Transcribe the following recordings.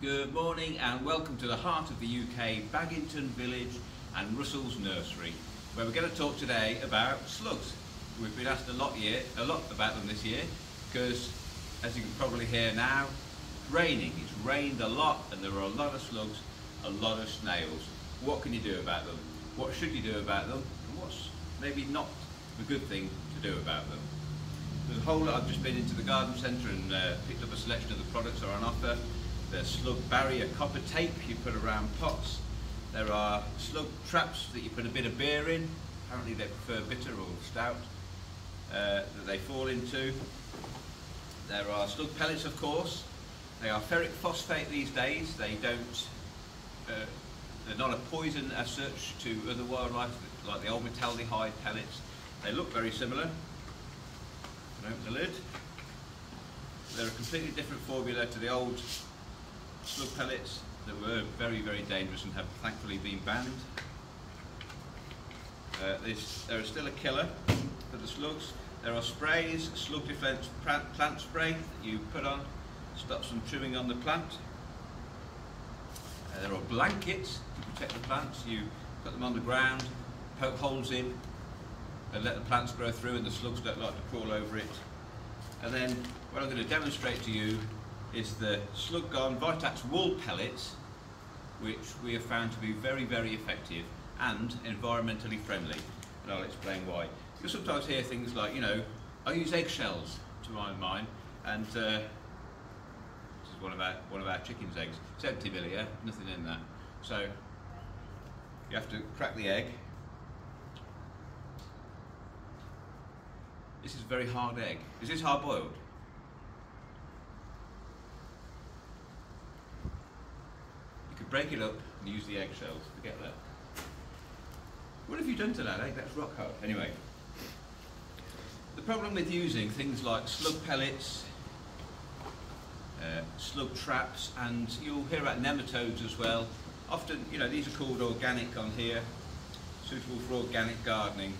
Good morning and welcome to the heart of the UK, Baggington Village and Russell's Nursery, where we're going to talk today about slugs. We've been asked a lot about them this year because, as you can probably hear now, it's raining. It's rained a lot and there are a lot of slugs, a lot of snails. What can you do about them? What should you do about them? And what's maybe not a good thing to do about them? There's a whole lot. I've just been into the garden centre and picked up a selection of the products that are on offer. There's slug barrier copper tape you put around pots. There are slug traps that you put a bit of beer in. Apparently they prefer bitter or stout that they fall into. There are slug pellets, of course. They are ferric phosphate these days. They don't, they're not a poison as such to other wildlife like the old metaldehyde pellets. They look very similar. Open the lid. They're a completely different formula to the old slug pellets that were very, very dangerous and have thankfully been banned. There is still a killer for the slugs. There are sprays, slug defense plant spray that you put on, stops them chewing on the plant. There are blankets to protect the plants. You put them on the ground, poke holes in and let the plants grow through, and the slugs don't like to crawl over it. And then what I'm going to demonstrate to you is the Slug Gone Vitax wool pellets, which we have found to be very, very effective and environmentally friendly. And I'll explain why. You'll sometimes hear things like, you know, I use eggshells to mine, and this is one of our chicken's eggs. It's empty, Billy, yeah? Nothing in there. So you have to crack the egg. This is a very hard egg. Is this hard boiled? Break it up and use the eggshells. Forget that. What have you done to that egg? That's rock hard. Anyway, the problem with using things like slug pellets, slug traps, and you'll hear about nematodes as well. Often, you know, these are called organic on here, suitable for organic gardening.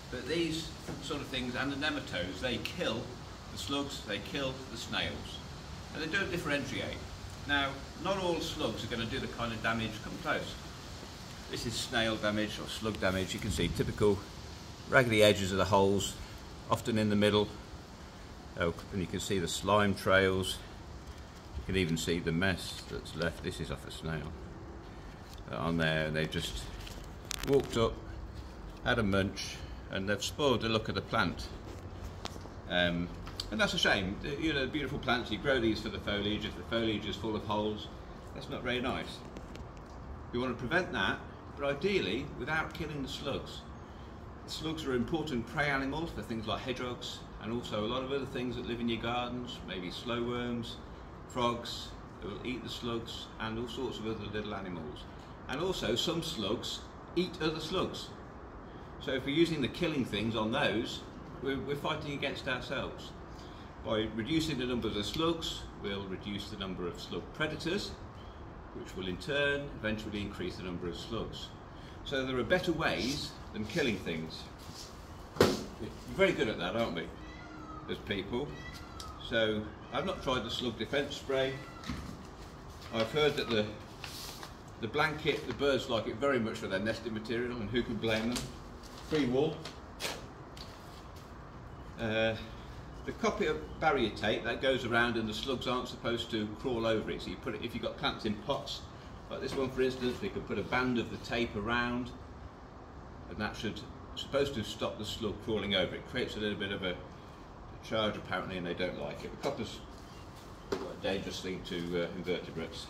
But these sort of things and the nematodes, they kill the slugs, they kill the snails, and they don't differentiate. Now, not all slugs are going to do the kind of damage. Come close. This is snail damage or slug damage. You can see typical raggedy edges of the holes, often in the middle. Oh, and you can see the slime trails. You can even see the mess that's left. This is off a snail. On there, and they've just walked up, had a munch, and they've spoiled the look of the plant. And that's a shame. You know, beautiful plants, you grow these for the foliage. If the foliage is full of holes, that's not very nice. We want to prevent that, but ideally without killing the slugs. The slugs are important prey animals for things like hedgehogs and also a lot of other things that live in your gardens, maybe slowworms, frogs that will eat the slugs, and all sorts of other little animals. And also some slugs eat other slugs. So if we're using the killing things on those, we're fighting against ourselves. By reducing the number of the slugs, we'll reduce the number of slug predators, which will in turn eventually increase the number of slugs. So there are better ways than killing things. We're very good at that, aren't we, as people? So I've not tried the slug defense spray. I've heard that the blanket, the birds like it very much for their nesting material, and who can blame them? Free wool. The copper barrier tape that goes around, and the slugs aren't supposed to crawl over it. So you put it, if you've got plants in pots, like this one for instance, we can put a band of the tape around, and that supposed to stop the slug crawling over. It creates a little bit of a charge apparently, and they don't like it. The copper's quite a dangerous thing to invertebrates.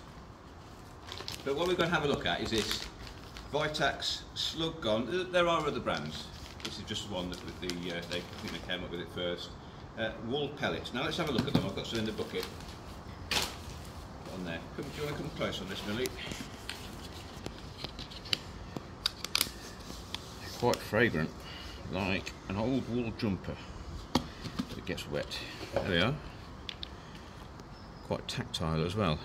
But what we're going to have a look at is this Vitax Slug Gone. There are other brands. This is just one that with the I think they came up with it first. Wool pellets. Now let's have a look at them. I've got some in the bucket. On there. Do you want to come close on this, Millie? Quite fragrant, like an old wool jumper. It gets wet. There they are. Quite tactile as well.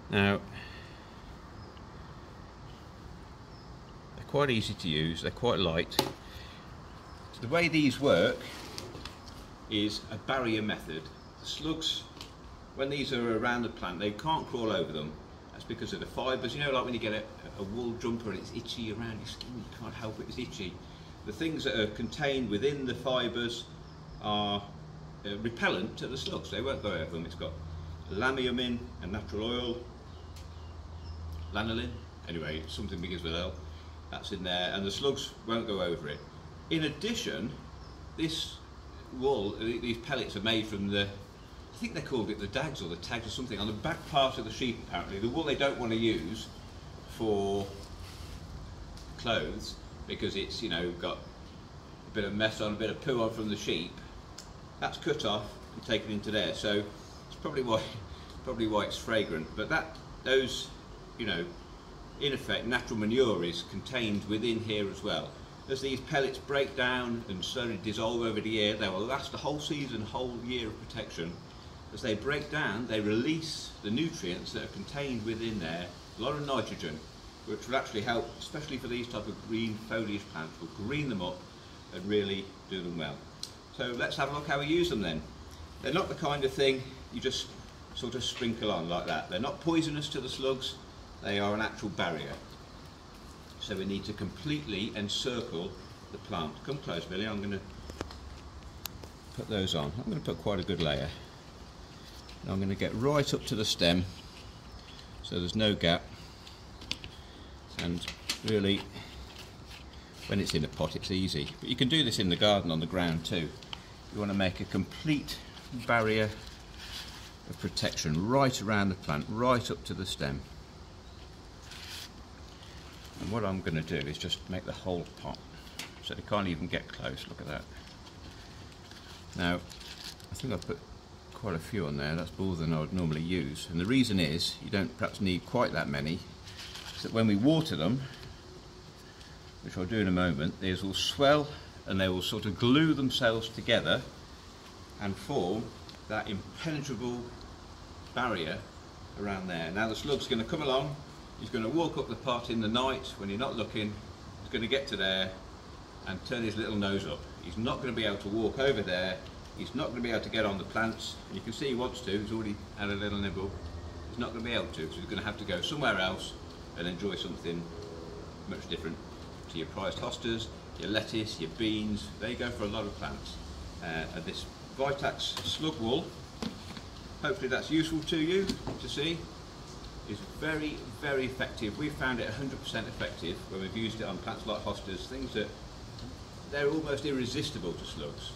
Now, they're quite easy to use. They're quite light. So the way these work is a barrier method. The slugs when these are around the plant, they can't crawl over them. That's because of the fibres. You know, like when you get a wool jumper and it's itchy around your skin, you can't help it, it's itchy. The things that are contained within the fibres are repellent to the slugs. They won't go over them. It's got lamium in, a natural oil, lanolin, anyway, something begins with L, that's in there, and the slugs won't go over it. In addition, this wool, these pellets are made from the, I think they called it the dags or the tags or something, on the back part of the sheep apparently. The wool they don't want to use for clothes because it's, you know, got a bit of mess on, a bit of poo on from the sheep. That's cut off and taken into there, so it's probably why it's fragrant. But those, you know, in effect, natural manure is contained within here as well. As these pellets break down and slowly dissolve over the year, they will last a whole season, whole year of protection. As they break down, they release the nutrients that are contained within there, a lot of nitrogen, which will actually help, especially for these type of green foliage plants, will green them up and really do them well. So let's have a look how we use them then. They're not the kind of thing you just sort of sprinkle on like that. They're not poisonous to the slugs, they are an actual barrier. So we need to completely encircle the plant. Come close, Billy, I'm going to put those on. I'm going to put quite a good layer. And I'm going to get right up to the stem so there's no gap. And really, when it's in a pot, it's easy. But you can do this in the garden on the ground too. You want to make a complete barrier of protection right around the plant, right up to the stem. And what I'm going to do is just make the whole pot so they can't even get close. Look at that. Now, I think I've put quite a few on there. That's more than I would normally use. And the reason is, you don't perhaps need quite that many, so that when we water them, which I'll do in a moment, these will swell and they will sort of glue themselves together and form that impenetrable barrier around there. Now the slug's going to come along, he's going to walk up the pot in the night when you're not looking, he's going to get to there and turn his little nose up. He's not going to be able to walk over there, he's not going to be able to get on the plants, and you can see he wants to, he's already had a little nibble. He's not going to be able to, so he's going to have to go somewhere else and enjoy something much different to your prized hostas, your lettuce, your beans. They go for a lot of plants. And this Vitax slug wool, hopefully that's useful to you to see, is very, very effective. We've found it 100% effective when we've used it on plants like hostas, things that they're almost irresistible to slugs.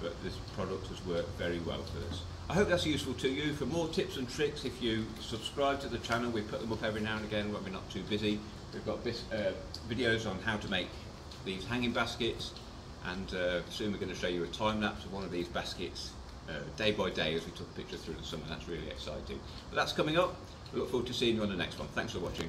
But this product has worked very well for us. I hope that's useful to you. For more tips and tricks, if you subscribe to the channel, we put them up every now and again when we're not too busy. We've got videos on how to make these hanging baskets, and soon we're going to show you a time lapse of one of these baskets day by day as we took a picture through the summer. That's really exciting. But that's coming up. We look forward to seeing you on the next one. Thanks for watching.